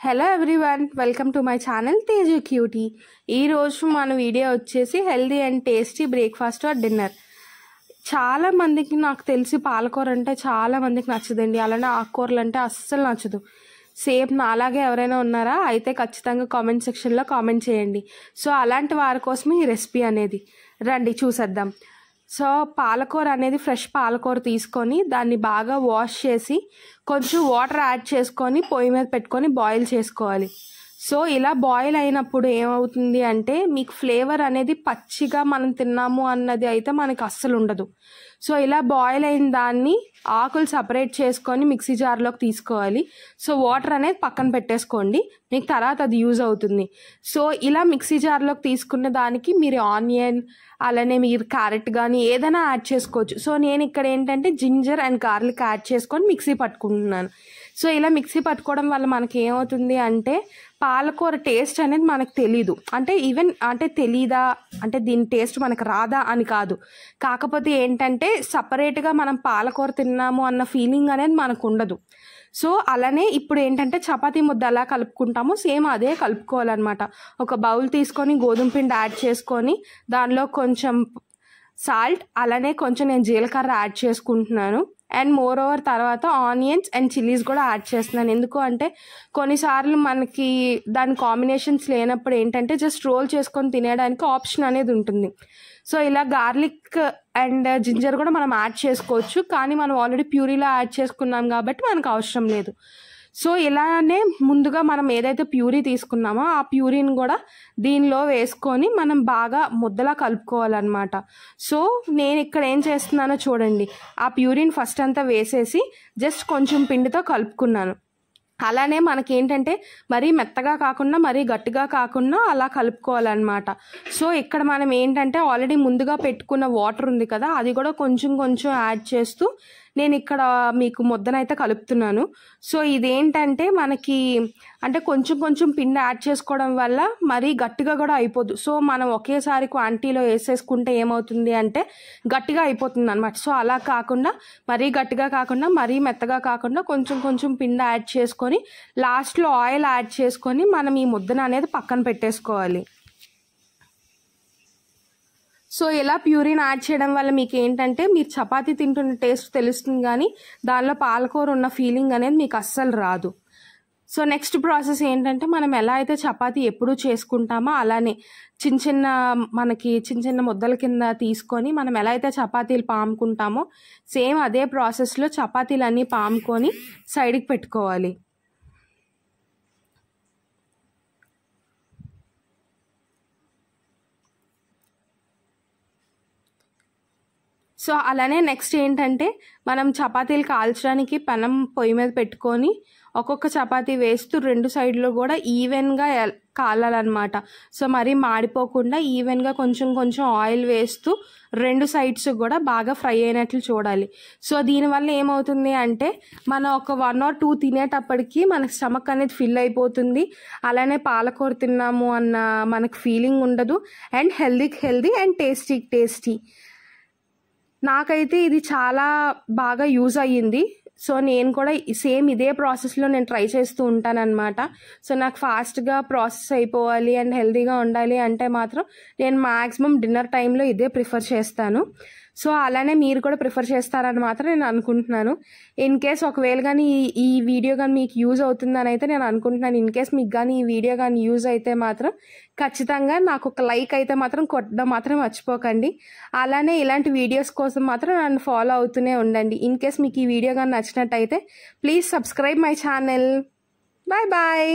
Hello everyone, welcome to my channel Teju cutie. ఈరోజు మన video వచ్చేసి healthy and tasty breakfast or dinner. చాలా మందికి నాకు తెలిసి పాలకూర అంటే చాలా మందికి నచ్చదండి. అలానే ఆకుకూరలు అంటే అస్సలు నచ్చదు. సేమ్ నాలాగే ఎవరైనా ఉన్నారా? అయితే ఖచ్చితంగా కామెంట్ సెక్షన్లో కామెంట్ చేయండి. సో అలాంటి వారి కోసం ఈ రెసిపీ అనేది రండి చూసేద్దాం. సో పాలకూర అనేది ఫ్రెష్ పాలకూర తీసుకొని దాన్ని బాగా వాష్ చేసి కొంచెం వాటర్ యాడ్ చేసుకొని పొయ్యి మీద పెట్టుకొని బాయిల్ చేసుకోవాలి. సో ఇలా బాయిల్ అయినప్పుడు ఏమవుతుంది అంటే మీకు ఫ్లేవర్ అనేది పచ్చిగా మనం తిన్నాము అన్నది అయితే మనకి అస్సలు ఉండదు. సో ఇలా బాయిల్ అయిన దాన్ని ఆకులు సపరేట్ చేసుకొని మిక్సీ జార్లోకి తీసుకోవాలి. సో వాటర్ అనేది పక్కన పెట్టేసుకోండి, మీకు తర్వాత అది యూజ్ అవుతుంది. సో ఇలా మిక్సీ జార్లోకి తీసుకున్న దానికి మీరు ఆనియన్ అలానే మీరు క్యారెట్ కానీ ఏదైనా యాడ్ చేసుకోవచ్చు. సో నేను ఇక్కడ ఏంటంటే జింజర్ అండ్ గార్లిక్ యాడ్ చేసుకొని మిక్సీ పట్టుకుంటున్నాను. సో ఇలా మిక్సీ పట్టుకోవడం వల్ల మనకి ఏమవుతుంది అంటే పాలకూర టేస్ట్ అనేది మనకు తెలీదు. అంటే ఈవెన్ అంటే తెలీదా అంటే దీని టేస్ట్ మనకు రాదా అని కాదు, కాకపోతే ఏంటంటే సపరేట్గా మనం పాలకూర తిన్నాము అన్న ఫీలింగ్ అనేది మనకు ఉండదు. సో అలానే ఇప్పుడు ఏంటంటే చపాతీ ముద్ద ఎలా కలుపుకుంటామో సేమ్ అదే కలుపుకోవాలన్నమాట. ఒక బౌల్ తీసుకొని గోధుమ పిండి యాడ్ చేసుకొని దానిలో కొంచెం సాల్ట్ అలానే కొంచెం నేను జీలకర్ర యాడ్ చేసుకుంటున్నాను. అండ్ మోర్ ఓవర్ తర్వాత ఆనియన్స్ అండ్ చిల్లీస్ కూడా యాడ్ చేస్తున్నాను. ఎందుకు అంటే కొన్నిసార్లు మనకి దాని కాంబినేషన్స్ లేనప్పుడు ఏంటంటే జస్ట్ రోల్ చేసుకొని తినేయడానికి ఆప్షన్ అనేది ఉంటుంది. సో ఇలా గార్లిక్ అండ్ జింజర్ కూడా మనం యాడ్ చేసుకోవచ్చు, కానీ మనం ఆల్రెడీ ప్యూరీలో యాడ్ చేసుకున్నాం కాబట్టి మనకు అవసరం లేదు. సో ఇలానే ముందుగా మనం ఏదైతే ప్యూరీ తీసుకున్నామో ఆ ప్యూరీని కూడా దీనిలో వేసుకొని మనం బాగా ముద్దలా కలుపుకోవాలన్నమాట. సో నేను ఇక్కడ ఏం చేస్తున్నానో చూడండి. ఆ ప్యూరీని ఫస్ట్ అంతా వేసేసి జస్ట్ కొంచెం పిండితో కలుపుకున్నాను. అలానే మనకి ఏంటంటే మరీ మెత్తగా కాకుండా మరీ గట్టిగా కాకుండా అలా కలుపుకోవాలన్నమాట. సో ఇక్కడ మనం ఏంటంటే ఆల్రెడీ ముందుగా పెట్టుకున్న వాటర్ ఉంది కదా, అది కూడా కొంచెం కొంచెం యాడ్ చేస్తూ నేను ఇక్కడ మీకు ముద్దనైతే కలుపుతున్నాను. సో ఇదేంటంటే మనకి అంటే కొంచెం కొంచెం పిండి యాడ్ చేసుకోవడం వల్ల మరీ గట్టిగా కూడా అయిపోదు. సో మనం ఒకేసారి క్వాంటిటీలో వేసేసుకుంటే ఏమవుతుంది అంటే గట్టిగా అయిపోతుంది అనమాట. సో అలా కాకుండా మరీ గట్టిగా కాకుండా మరీ మెత్తగా కాకుండా కొంచెం కొంచెం పిండి యాడ్ చేసుకొని లాస్ట్లో ఆయిల్ యాడ్ చేసుకొని మనం ఈ ముద్దను అనేది పక్కన పెట్టేసుకోవాలి. సో ఇలా ప్యూరీని యాడ్ చేయడం వల్ల మీకు ఏంటంటే మీరు చపాతీ తింటున్న టేస్ట్ తెలుస్తుంది, కానీ దానిలో పాలకూర ఉన్న ఫీలింగ్ అనేది మీకు అస్సలు రాదు. సో నెక్స్ట్ ప్రాసెస్ ఏంటంటే మనం ఎలా అయితే చపాతీ ఎప్పుడూ చేసుకుంటామో అలానే మనకి చిన్న చిన్న ముద్దల కింద తీసుకొని మనం ఎలా అయితే చపాతీలు పాముకుంటామో సేమ్ అదే ప్రాసెస్లో చపాతీలన్నీ పాముకొని సైడ్కి పెట్టుకోవాలి. సో అలానే నెక్స్ట్ ఏంటంటే మనం చపాతీలు కాల్చడానికి పెనం పొయ్యి మీద పెట్టుకొని ఒక్కొక్క చపాతీ వేస్తూ రెండు సైడ్లో కూడా ఈవెన్గా కాలాలన్నమాట. సో మరీ మాడిపోకుండా ఈవెన్గా కొంచెం కొంచెం ఆయిల్ వేస్తూ రెండు సైడ్స్ కూడా బాగా ఫ్రై అయినట్లు చూడాలి. సో దీనివల్ల ఏమవుతుంది అంటే మనం ఒక 1 or 2 తినేటప్పటికి మనకి స్టమక్ అనేది ఫిల్ అయిపోతుంది. అలానే పాలకూర తిన్నాము అన్న మనకు ఫీలింగ్ ఉండదు. And healthy and tasty. నాకైతే ఇది చాలా బాగా యూజ్ అయ్యింది. సో నేను కూడా సేమ్ ఇదే ప్రాసెస్లో నేను ట్రై చేస్తూ ఉంటానన్నమాట. సో నాకు ఫాస్ట్గా ప్రాసెస్ అయిపోవాలి అండ్ హెల్తీగా ఉండాలి అంటే మాత్రం నేను మ్యాక్సిమం డిన్నర్ టైంలో ఇదే ప్రిఫర్ చేస్తాను. సో అలానే మీరు కూడా ప్రిఫర్ చేస్తారని మాత్రం నేను అనుకుంటున్నాను. ఇన్ కేస్ ఒకవేళ కానీ ఈ వీడియో కానీ మీకు యూజ్ అవుతుందని అయితే నేను అనుకుంటున్నాను. ఇన్ కేస్ మీకు కానీ ఈ వీడియో కానీ యూజ్ అయితే మాత్రం ఖచ్చితంగా నాకు ఒక లైక్ అయితే మాత్రం కొట్టడం మాత్రం మర్చిపోకండి. అలానే ఇలాంటి వీడియోస్ కోసం మాత్రం నన్ను ఫాలో అవుతూనే ఉండండి. ఇన్ కేస్ మీకు ఈ వీడియో కానీ నచ్చినట్టయితే please subscribe my channel. Bye.